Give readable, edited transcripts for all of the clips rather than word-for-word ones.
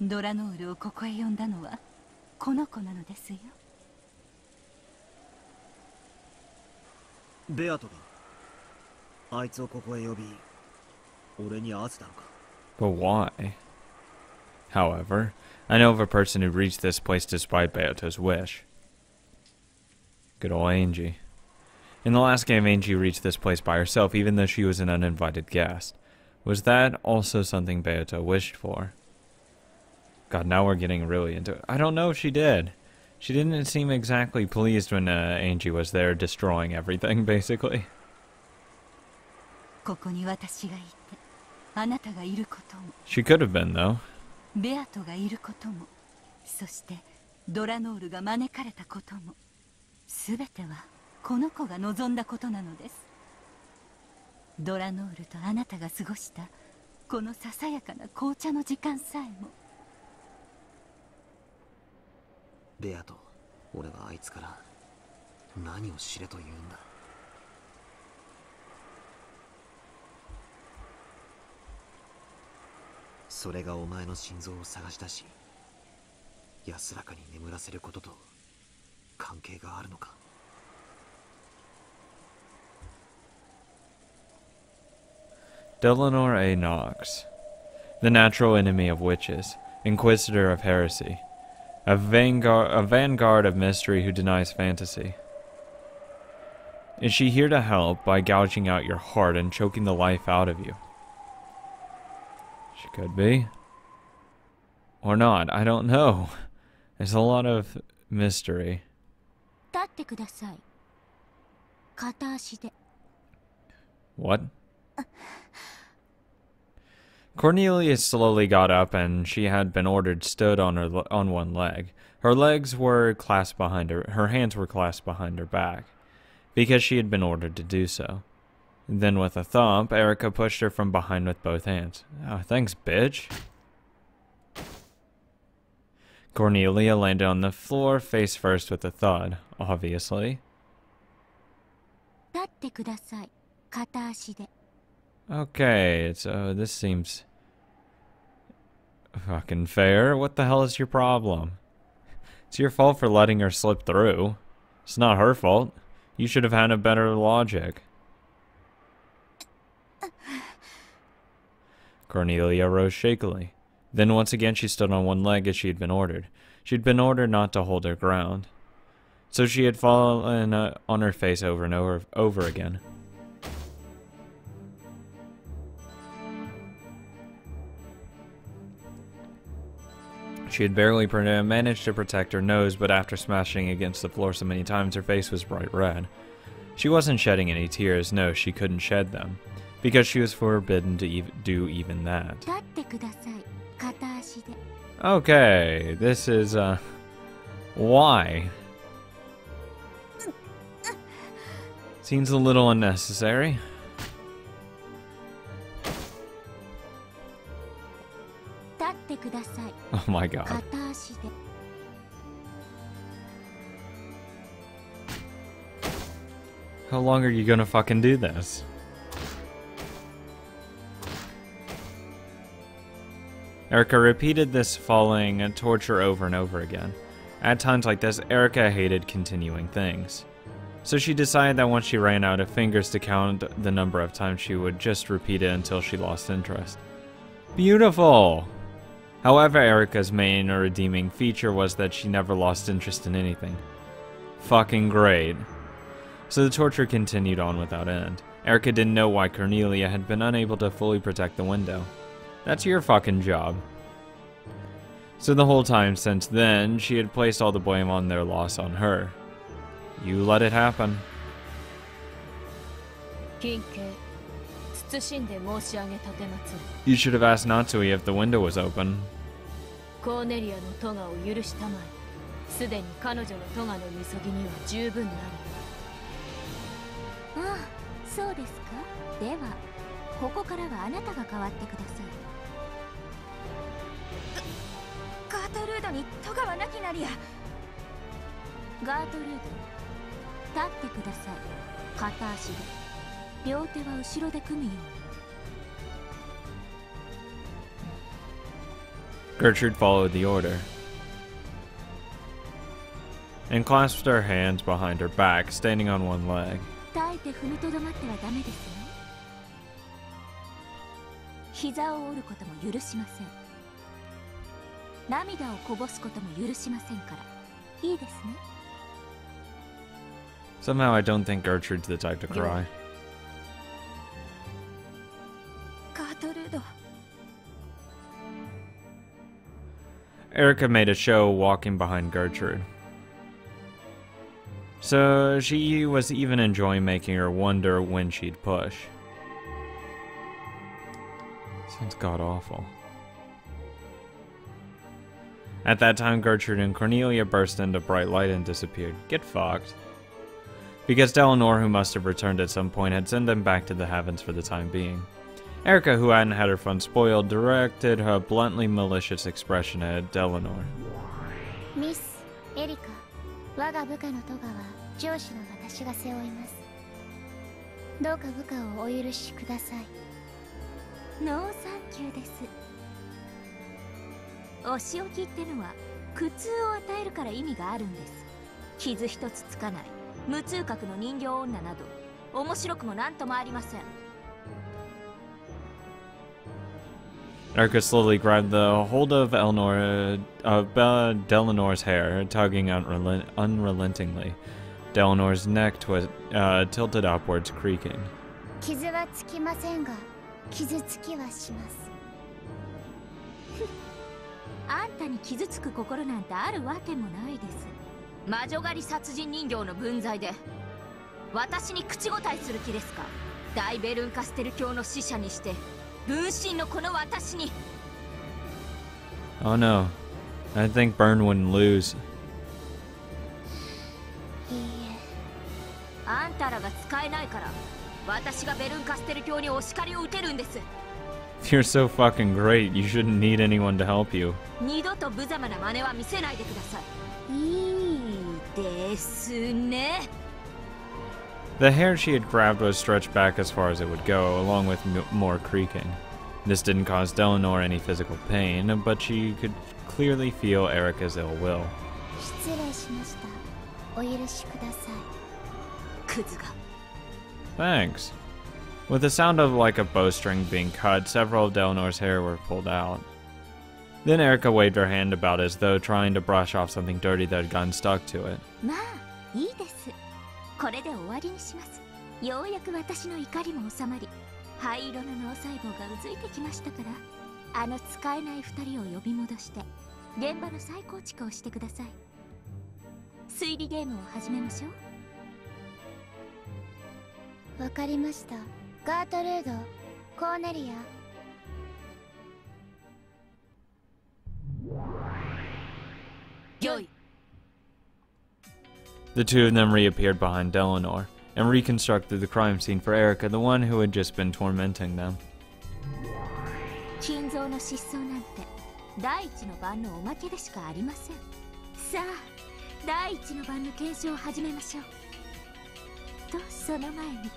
ドラノールをここへ呼んだのはこの子なのですよ。ベアトがあいつをここへ呼び、俺に会わせたのか。 But why? However, I know of a person who reached this place despite Beato's wish. Good old Angie. In the last game, Angie reached this place by herself, even though she was an uninvited guest. Was that also something Beato wished for? God, now we're getting really into it. I don't know if she did. She didn't seem exactly pleased when Angie was there destroying everything, basically. ここに私がいて、あなたがいることも。She could have been, though. ベアトがいることも、そしてドラノールが招かれたことも、すべてはこの子が望んだことなのです。ドラノールとあなたが過ごしたこのささやかな紅茶の時間さえも。ベアト、俺はあいつから何を知れと言うんだ。それがお前の心臓を探し出し、安らかに眠らせることと関係があるのか。Delanor A. Knox, the natural enemy of witches, inquisitor of heresy, a vanguard of mystery who denies fantasy. Is she here to help by gouging out your heart and choking the life out of you? She could be. Or not, I don't know. There's a lot of mystery. 立ってください。片足で。What? Cornelia slowly got up, and she had been ordered stood on one leg. Her legs were clasped behind her. Her hands were clasped behind her back, because she had been ordered to do so. Then, with a thump, Erica pushed her from behind with both hands. Oh, thanks, bitch. Cornelia landed on the floor, face first, with a thud, obviously. 立ってください。片足で。Okay, so this seems fucking fair. What the hell is your problem? It's your fault for letting her slip through. It's not her fault. You should have had a better logic. Cornelia rose shakily. Then once again she stood on one leg as she had been ordered. She had been ordered not to hold her ground. So she had fallen on her face over and over again. She had barely managed to protect her nose, but after smashing against the floor so many times, her face was bright red. She wasn't shedding any tears. No, she couldn't shed them, because she was forbidden to do even that. Okay, this is, why? Seems a little unnecessary. Oh my god. How long are you gonna fucking do this? Erica repeated this falling and torture over and over again. At times like this, Erica hated continuing things. So she decided that once she ran out of fingers to count the number of times, she would just repeat it until she lost interest. Beautiful! However, Erica's main redeeming feature was that she never lost interest in anything. Fucking great. So the torture continued on without end. Erica didn't know why Cornelia had been unable to fully protect the window. That's your fucking job. So the whole time since then, she had placed all the blame on their loss on her. You let it happen. You should have asked Natsui if the window was open. Gertrude followed the order and clasped her hands behind her back, standing on one leg. 耐えて踏みとどまってはダメですよ。膝を折ることも許しません。涙をこぼすことも許しませんから。いいですね。Somehow I don't think Gertrude's the type to cry. ガートルード。Erica made a show walking behind Gertrude. So she was even enjoying making her wonder when she'd push. Sounds god-awful. At that time, Gertrude and Cornelia burst into bright light and disappeared. Get fucked. Because Delanor, who must have returned at some point, had sent them back to the heavens for the time being. Erica, who hadn't had her fun spoiled, directed her bluntly malicious expression at Delanor. Miss Erika, 我が部下のトガは上司の私が背負います。どうか部下をお許しください。ノーサンキューです。お仕置きってのは苦痛を与えるから意味があるんです。傷一つつかない無痛覚の人形女など面白くもなんともありません。Erica slowly grabbed the hold of Delanor's hair, tugging unrelentingly. Delanor's neck tilted upwards, creaking. 傷はつきませんが、傷つきはします。あんたに傷つく心なんてあるわけもないです。魔女狩り殺人人形の分際で私に口答えする気ですか。大ベルンカステル教の使者にして分身のこの私に。 Oh no. I think Byrne wouldn't lose. いいえ。あんたらが使えないから私がベルンカステル教にお叱りを受けるんです。 You're so fucking great. You shouldn't need anyone to help you. 二度と無様な真似は見せないでください。いいですね。 The hair she had grabbed was stretched back as far as it would go, along with more creaking. This didn't cause Delanor any physical pain, but she could clearly feel Erica's ill will. 失礼しました。お許しください。クズが。 Thanks. With the sound of like a bowstring being cut, several of Delanor's hair were pulled out. Then Erica waved her hand about as though trying to brush off something dirty that had gotten stuck to it. まあ、いいです。これで終わりにします。ようやく私の怒りも収まり、灰色の脳細胞がうずいてきましたから、あの使えない二人を呼び戻して、現場の再構築をしてください。推理ゲームを始めましょう。わかりました。ガートルード、コーネリア。よい。 The two of them reappeared behind Delanor and reconstructed the crime scene for Erica, the one who had just been tormenting them. 金蔵の失踪なんて第一の晩のおまけでしかありません。さあ、第一の晩の検証を始めましょう。とその前に、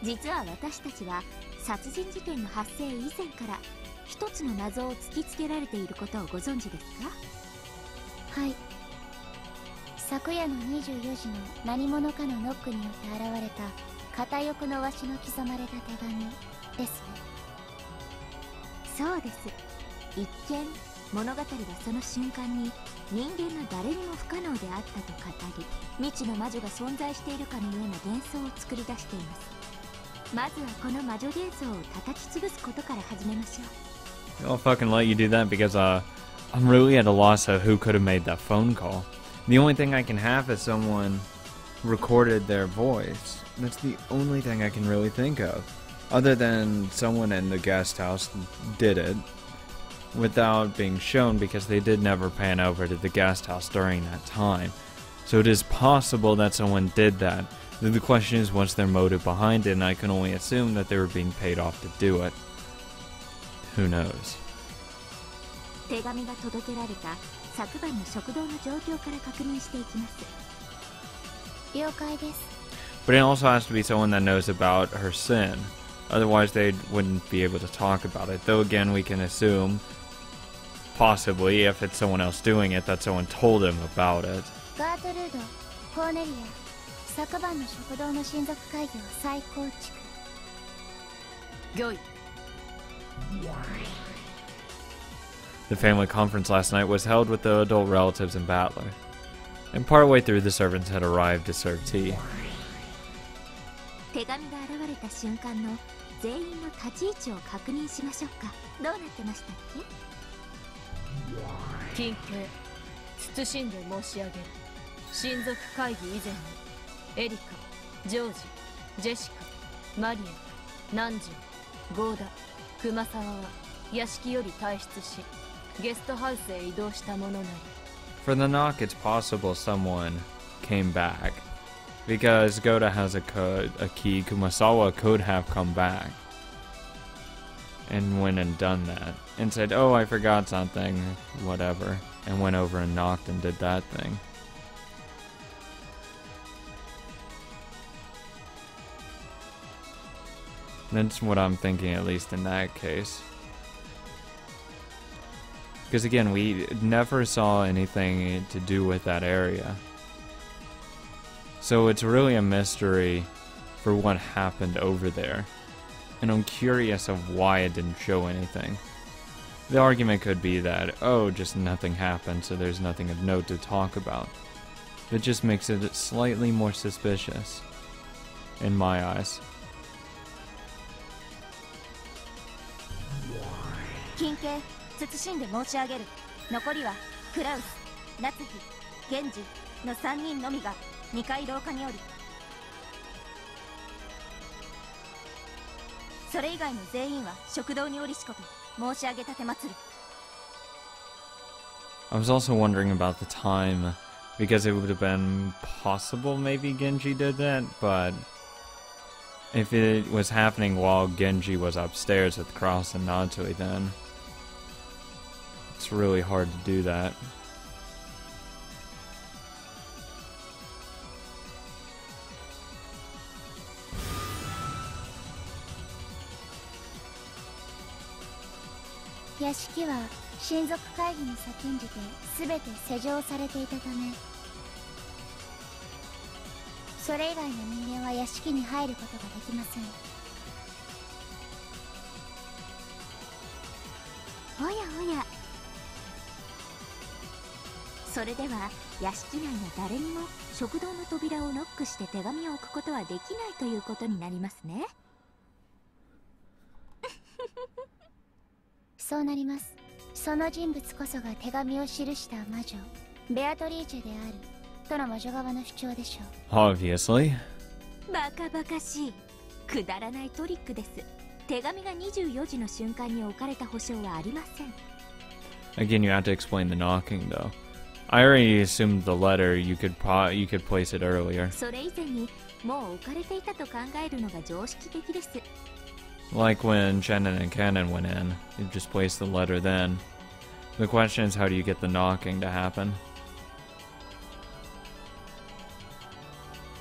実は私たちは殺人事件の発生以前から一つの謎を突きつけられていることをご存知ですか？はい。昨夜の24時の何者かのノックによって現れた片翼のわしの刻まれた手紙ですね。そうです。一見物語はその瞬間に人間の誰にも不可能であったと語り、未知の魔女が存在しているかのような幻想を作り出しています。まずはこの魔女幻想を叩き潰すことから始めましょう。 I'll fucking let you do that because I'm really at a loss of who could have made that phone call. The only thing I can have is someone recorded their voice. That's the only thing I can really think of. Other than someone in the guest house did it without being shown because they did never pan over to the guest house during that time. So it is possible that someone did that. The question is what's their motive behind it, and I can only assume that they were being paid off to do it. Who knows? 手紙が届けられた昨晩の食堂の状況から確認していきます。了解です。 But it also has to be someone that knows about her sin. Otherwise they wouldn't be able to talk about it. Though again we can assume possibly, if it's someone else doing it, that someone told him about it. ガートルード、コーネリア、昨晩の食堂の親族会議を再構築。御意。The family conference last night was held with the adult relatives and Battler, and partway through the servants had arrived to serve tea. 手紙が現れた瞬間の全員の立ち位置を確認しましょうか。どうなってましたっけ？近景、謹んで申し上げる。親族会議以前にエリカ、ジョージ、ジェシカ、マリア、南條、ゴーダ、熊沢は屋敷より退出しゲストハウスへ移動したものなり。 For the knock, it's possible someone came back. Because Goda has a key, Kumasawa could have come back and went and done that and said, oh, I forgot something, whatever, and went over and knocked and did that thing. That's what I'm thinking, at least in that case. Because again, we never saw anything to do with that area. So it's really a mystery for what happened over there. And I'm curious of why it didn't show anything. The argument could be that, oh, just nothing happened, so there's nothing of note to talk about. It just makes it slightly more suspicious, in my eyes. 近景、謹んで申し上げる。残りはクラウス、夏日、源氏の3人のみが2階廊下におり、それ以外の全員は食堂におりしこと申し上げたてまつる。 I was also wondering about the time, because it would have been possible maybe Genji did that, but if it was happening while Genji was upstairs with Cross and Natsui, then it's really hard to do that. The 屋敷は親族会議に先んじて全て施錠されていたため、それ以外の人間は屋敷に入ることができません。おやおや、それでは屋敷内の誰にも食堂の扉をノックして手紙を置くことはできないということになりますね。そうなります。その人物こそが手紙を記した魔女ベアトリーチェであるとの魔女側の主張でしょう。 Obviously. バカバカしい、くだらないトリックです。手紙が24時の瞬間に置かれた保証はありません。 Again, you have to explain the knocking, though. I already assumed the letter you could place it earlier. それ以前にもう置かれていたと考えるのが常識的です。 Like when Shannon and Cannon went in, you just placed the letter then. The question is, how do you get the knocking to happen?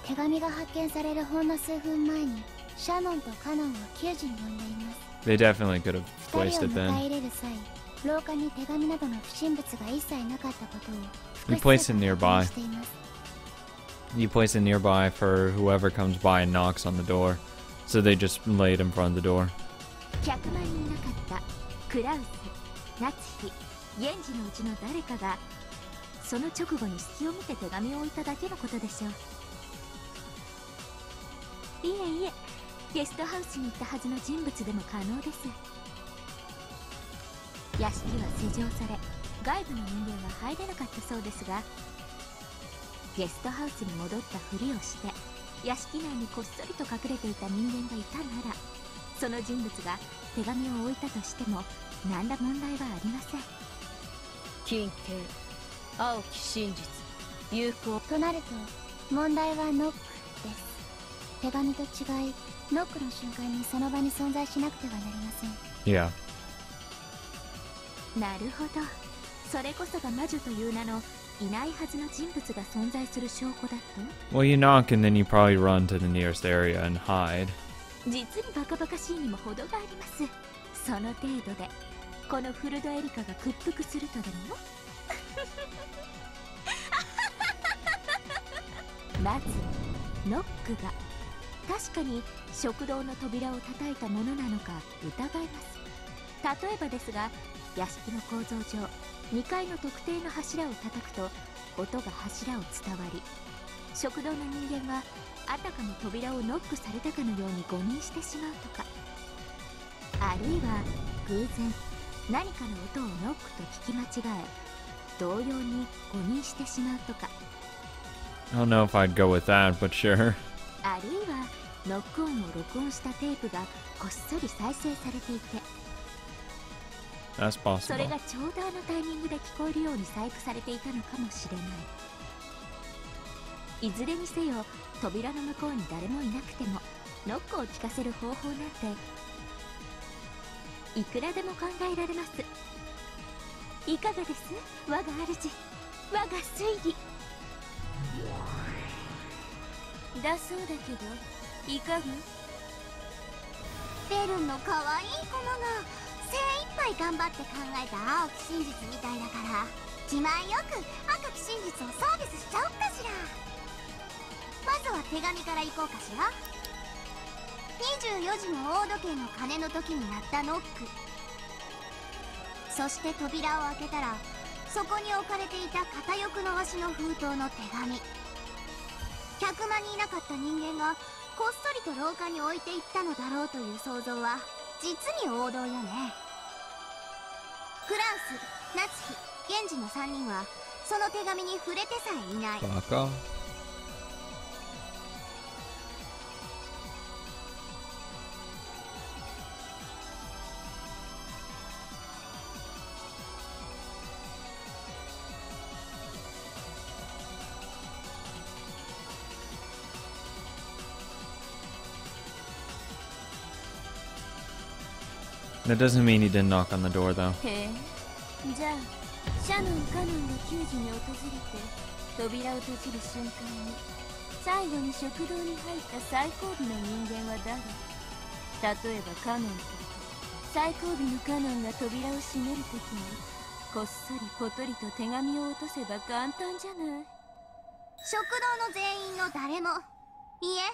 手紙が発見されるほんの数分前にシャノンとカノンは9時に呼んでいます。 They definitely could have 2 placed 人 it を迎え then. 入れる際、廊下に手紙などの不審物が一切なかったことを You 複 place 数 it 回 nearby. 確認しています。 You place it nearby for whoever comes by and knocks on the door. So they just lay it in front of the door. 100万人いなかったクラウス、夏日、源氏のうちの誰かがその直後に隙を見て手紙を置いただけのことでしょう。いえいえ、ゲストハウスに行ったはずの人物でも可能です。屋敷は施錠され、外部の人間は入れなかったそうですが、ゲストハウスに戻ったふりをして屋敷内にこっそりと隠れていた人間がいたなら、その人物が手紙を置いたとしても何ら問題はありません。近景、青き真実、有効となると問題はノックです。手紙と違い、ノックの瞬間にその場に存在しなくてはなりません。 Yeah. なるほど、それこそが魔女という名のいないはずの人物が存在する証拠だと。 Well, you knock and then you probably run to the nearest area and hide. 実にバカバカしいにも程があります。その程度でこのフルドエリカが屈服するとでもまずノックが確かに食堂の扉を叩いたものなのか疑います。例えばですが、屋敷の構造上2階の特定の柱を叩くと音が柱を伝わり、食堂の人間はあたかも扉をノックされたかのように誤認してしまうとか、あるいは偶然何かの音をノックと聞き間違え同様に誤認してしまうとか。 I don't know if I'd go with that, but sure. あるいはノック音を録音したテープがこっそり再生されていて、 That's それ possible. がちょうどあのタイミングで聞こえるように細工されていたのかもしれない。いずれにせよ扉の向こうに誰もいなくてもノックを聞かせる方法なんていくらでも考えられます。いかがです、我が主、我が推理。だそうだけどいかが？ベルンの可愛い駒が精一杯頑張って考えた青き真実みたいだから、気前よく赤き真実をサービスしちゃおうかしら。まずは手紙からいこうかしら。24時の大時計の鐘の時に鳴ったノック、そして扉を開けたらそこに置かれていた片翼の足の封筒の手紙。客間にいなかった人間がこっそりと廊下に置いていったのだろうという想像は実に王道よね。クラウス、ナツヒ、ゲンジの3人はその手紙に触れてさえいない。 Fuck off. 'That doesn't mean he didn't knock on the door, though. へえ、じゃあシャノン・カノンが救助に訪れて扉を閉じる瞬間に最後に食堂に入った最後尾の人間は誰？例えばカノンと最後尾のカノンが扉を閉めるときにこっそりポトリと手紙を落とせば簡単じゃない。食堂の全員の誰も、いえ、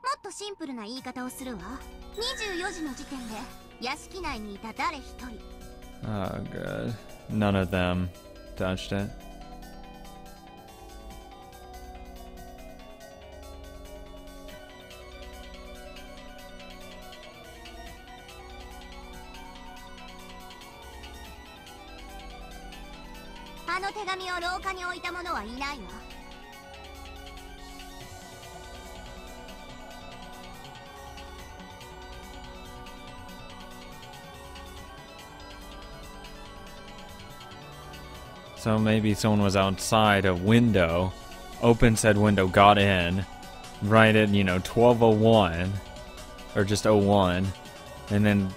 もっとシンプルな言い方をするわ。24時の時点で屋敷内にいた誰一人。 Oh, good. None of them touched it. あの手紙を廊下に置いた者はいないわ。So maybe someone was outside a window, opened said window, got in, right at, 12:01, or just 01, and then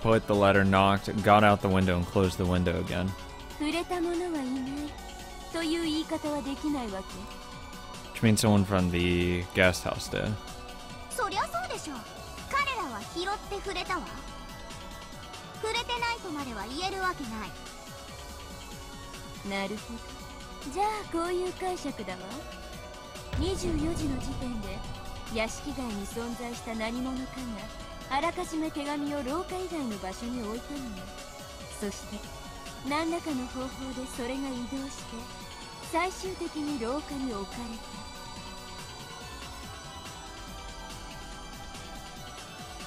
put the letter, knocked, got out the window, and closed the window again. 触れた者はいないという言い方はできないわけ。 Which means someone from the guest house did. そりゃそうでしょう。彼らは拾って触れたわ。触れてないとまでは言えるわけない。なるほど。じゃあこういう解釈だわ。24時の時点で屋敷外に存在した何者かがあらかじめ手紙を廊下以外の場所に置いたのよ。そして何らかの方法でそれが移動して最終的に廊下に置かれ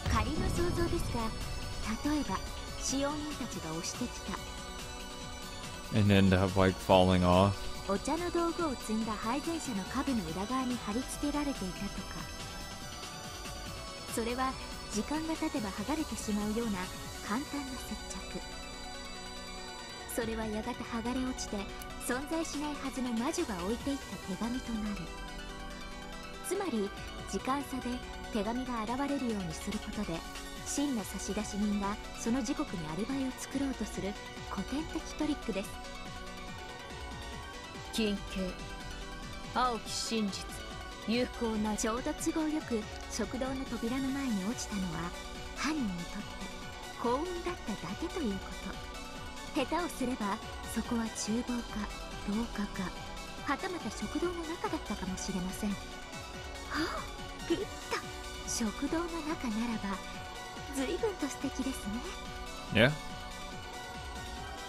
た。仮の想像ですが、例えば使用人たちが押してきた And ended up, falling off. お茶の道具を積んだ配膳車の下部の裏側に貼り付けられていたとか、それは時間が経てば剥がれてしまうような簡単な接着。それはやがて剥がれ落ちて存在しないはずの魔女が置いていった手紙となる。つまり時間差で手紙が現れるようにすることで真の差出人がその時刻にアリバイを作ろうとする古典的トリックです。金形、青き真実、有効な。ちょうど都合よく食堂の扉の前に落ちたのは犯人にとって幸運だっただけということ。下手をすればそこは厨房か廊下か、はたまた食堂の中だったかもしれません。はあ、ピッタ、食堂の中ならば随分と素敵ですね。 Yeah,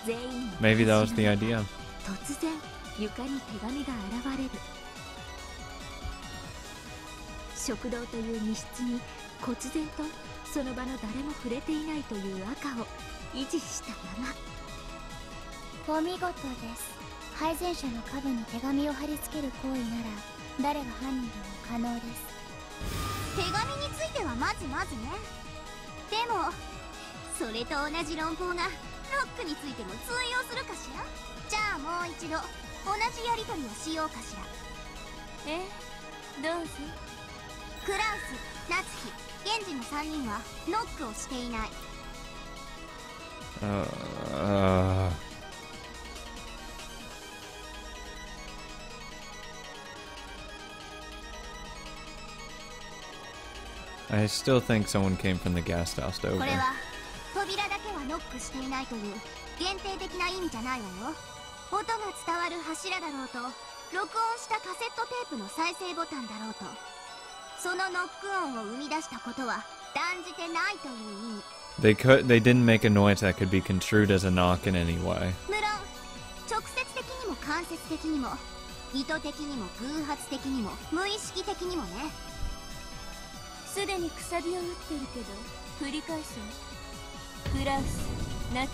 全員の maybe that was the idea. 突然床に手紙が現れる。食堂という密室に忽然とその場の誰も触れていないという赤を維持したまま。お見事です。配膳者の下部に手紙を貼り付ける行為なら誰が犯人でも可能です。手紙についてはまずね。でもそれと同じ論法がノックについても通用するかしら。じゃあもう一度同じやり取りをしようかしら。どうぞ。クラウス、夏希、源氏の3人はノックをしていない。I still think someone came from the guest house こ over. れは扉だけはノックしていないという限定的な意味じゃないわよ。音が伝わる柱だろうと、録音したカセットテープの再生ボタンだろうと、そのノック音を生み出したことは断じてないという意味。They didn't make a noise that could be construed as a knock in any way. 無論直接的にも間接的にも意図的にも偶発的にも無意識的にもね。すでにくさびを打ってるけど繰り返す。クラウス、夏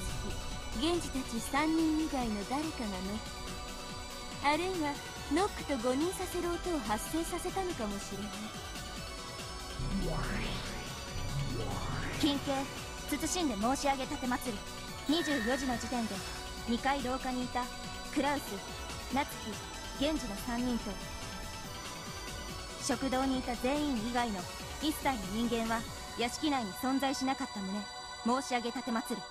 希、源氏たち3人以外の誰かがノック、あるいはノックと誤認させる音を発生させたのかもしれない。緊急謹んで申し上げ立て祭り。24時の時点で2階廊下にいたクラウス、夏希、源氏の3人と食堂にいた全員以外の一切の人間は屋敷内に存在しなかった旨申し上げ立て祭り。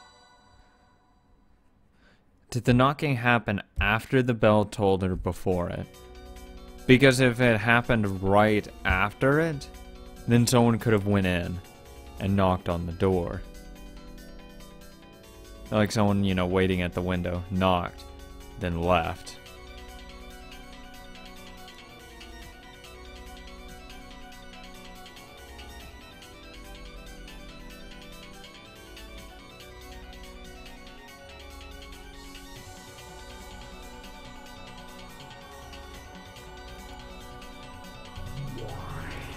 Did the knocking happen after the bell tolled or before it? Because if it happened right after it, then someone could have went in and knocked on the door. Like someone, you know, waiting at the window, knocked, then left.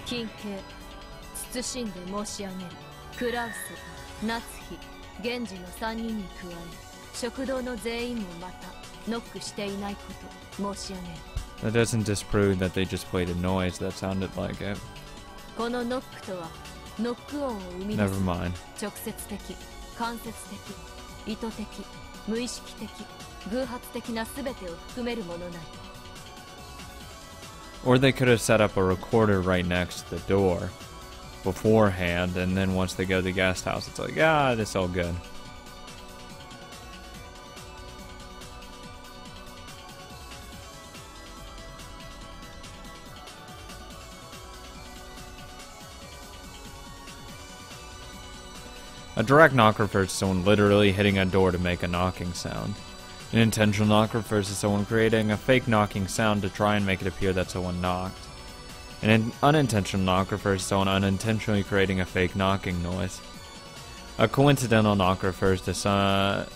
緊急謹んで申し上げる。クラウス、夏希、源氏の3人に加え食堂の全員もまたノックしていないこと申し上げる。 That doesn't disprove that they just played a noise that sounded like it. このノックとはノック音を生み出す Never mind. 直接的、間接的、意図的、無意識的、偶発的な全てを含めるものなり。 Or they could have set up a recorder right next to the door beforehand, and then once they go to the guest house, it's like, ah, this all good. A direct knock refers to someone literally hitting a door to make a knocking sound. An intentional knock refers to someone creating a fake knocking sound to try and make it appear that someone knocked. An unintentional knock refers to someone unintentionally creating a fake knocking noise. A coincidental knock refers to some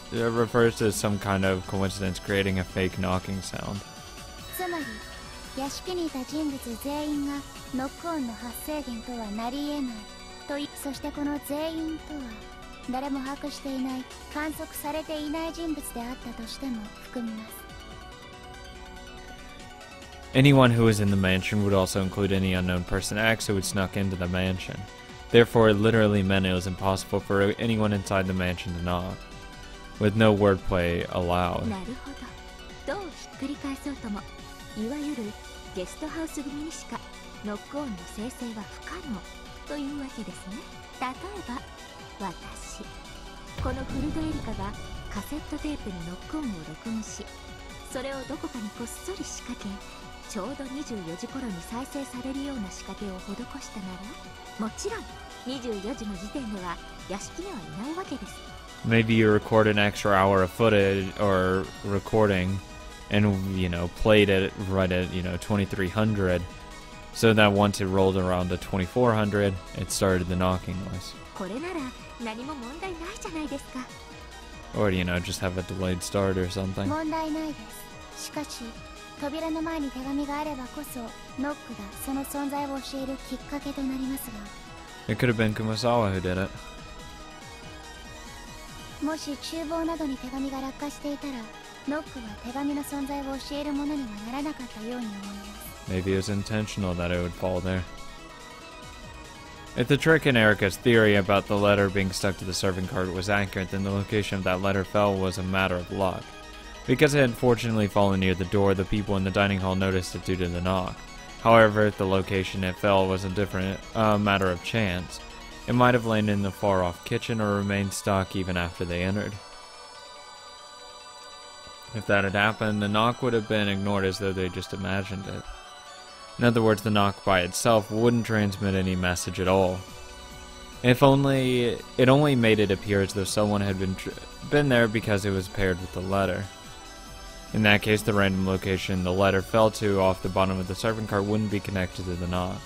kind of coincidence creating a fake knocking sound. つまり屋敷にいた人物全員がノック音の発生源とはなり得ないとい。そしてこの全員とは誰も把握していない観測されていない人物であったとしても含みます。 Anyone who was in the mansion would also include any unknown person X who had snuck into the mansion. Therefore, it literally meant it was impossible for anyone inside the mansion to knock, with no wordplay allowed. なるほど。どうひっくり返そうとも、いわゆるゲストハウス組にしかノック音の生成は不可能というわけですね。例えば私、このフルドエリカがカセットテープにノック音を録音し、それをどこかにこっそり仕掛け、ちょうど24時頃に再生されるような仕掛けを施したなら、もちろん24時の時点では屋敷にはいないわけです。 Maybe you record an extra hour of footage or recording and, you know, played it right at, you know, 2300, so that once it rolled around to 2400, it started the knocking noise. これなら何も問題ないじゃないですか。 Or, you know, just have a delayed start or something. 問題ないです。しかし扉の前に手紙があればこそノックがその存在を教えるきっかけとなりますが、 It could have been Kumasawa who did it. もし厨房などに手紙が落下していたらノックは手紙の存在を教えるものにはならなかったように思います。 Maybe it was intentional that it would fall there. If the trick in Erica's theory about the letter being stuck to the serving cart was accurate, then the location of that letter fell was a matter of luck. Because it had fortunately fallen near the door, the people in the dining hall noticed it due to the knock. However, if the location it fell was a different matter of chance, it might have landed in the far-off kitchen or remained stuck even after they entered. If that had happened, the knock would have been ignored as though they just imagined it. In other words, the knock by itself wouldn't transmit any message at all. If only it only made it appear as though someone had been there because it was paired with the letter. In that case, the random location the letter fell to off the bottom of the serving cart wouldn't be connected to the knock.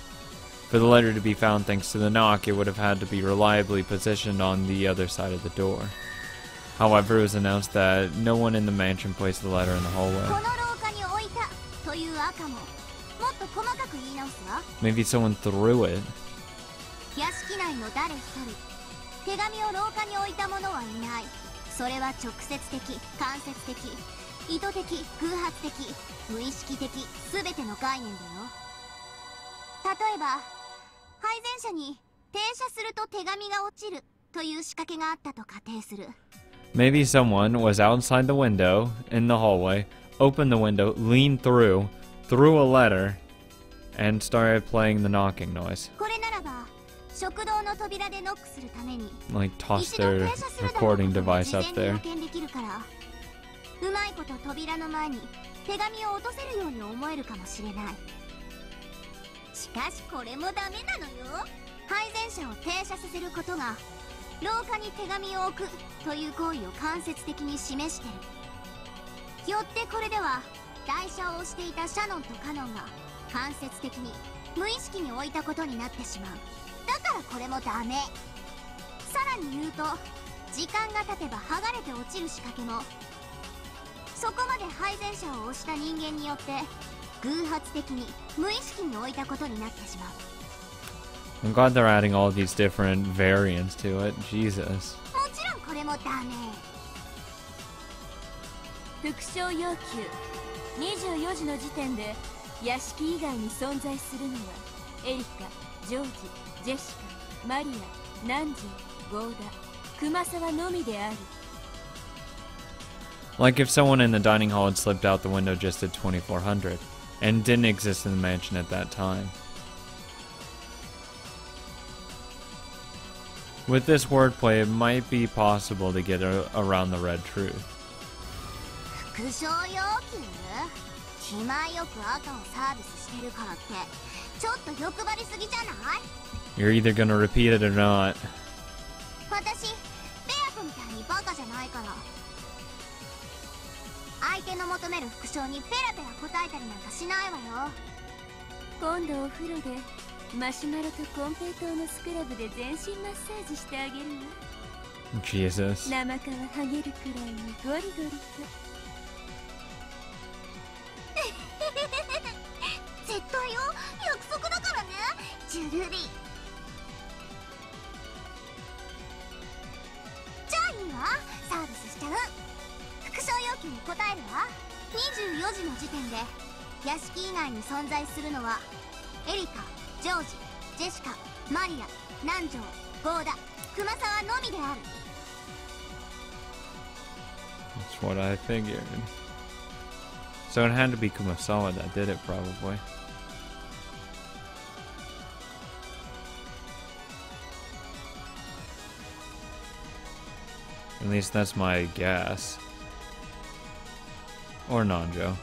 For the letter to be found thanks to the knock, it would have had to be reliably positioned on the other side of the door. However, it was announced that no one in the mansion placed the letter in the hallway. この廊下に置いたという赤ももっと細かく言い直すわ。 Maybe someone threw it. 屋敷内の誰一人手紙を廊下に置いた者はいない。それは直接的、間接的、意図的、偶発的、無意識的、全ての概念だよ。例えば配膳車に停車すると手紙が落ちるという仕掛けがあったと仮定する。 Maybe someone was outside the window in the hallway, opened the window, leaned through, threw a letter, and started playing the knocking noise. これならば食堂の扉でノックするために Like 一 tossed 度 their 停車するだろう recording ことを device 事 up 前に there. 予見できるからうまいこと扉の前に手紙を落とせるように思えるかもしれない。しかしこれもダメなのよ。配膳車を停車させることが廊下に手紙を置くという行為を間接的に示してる。よってこれでは台車を押していたシャノンとカノンが間接的に無意識に置いたことになってしまう。だからこれもダメ。さらに言うと時間が経てば剥がれて落ちる仕掛けもそこまで配膳車を押した人間によって偶発的に無意識に置いたことになってしまう。 I'm glad they're adding all these different variants to it. Jesus. もちろんこれもダメ。副賞要求24時の時点で屋敷以外に存在するのはエリカ、ジョージ、ジェシカ、マリア、南條、ゴーダ、熊沢のみである。 Like if someone in the dining hall had slipped out the window just at 2400 and didn't exist in the mansion at that time. With this wordplay, it might be possible to get around the red truth. 副賞要求気前よく赤をサービスしてるからってちょっと欲張りすぎじゃない？ You're either gonna repeat it or not. 私ベアトみたいにバカじゃないから相手の求める副賞にペラペラ答えたりなんかしないわよ。今度お風呂でマシュマロとコンペイトーのスクラブで全身マッサージしてあげるわ。 Jesus. 生皮剥げるくらいにゴリゴリと。絶対よ、約束だからね、ジュルリ。じゃあいいわ、サービスしちゃう。副賞要求に答えるわ。24時の時点で屋敷以外に存在するのはエリカ、ジョージ、ジェシカ、マリア、南條、ゴーダ、熊沢のみである。 That's what I figured. So it had to be Kumasawa that did it, probably. At least that's my guess. Or Nanjo.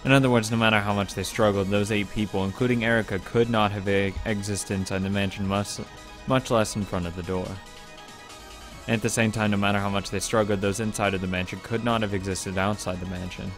In other words, no matter how much they struggled, those 8 people, including Erica, could not have existed inside the mansion, much less in front of the door. And at the same time, no matter how much they struggled, those inside of the mansion could not have existed outside the mansion.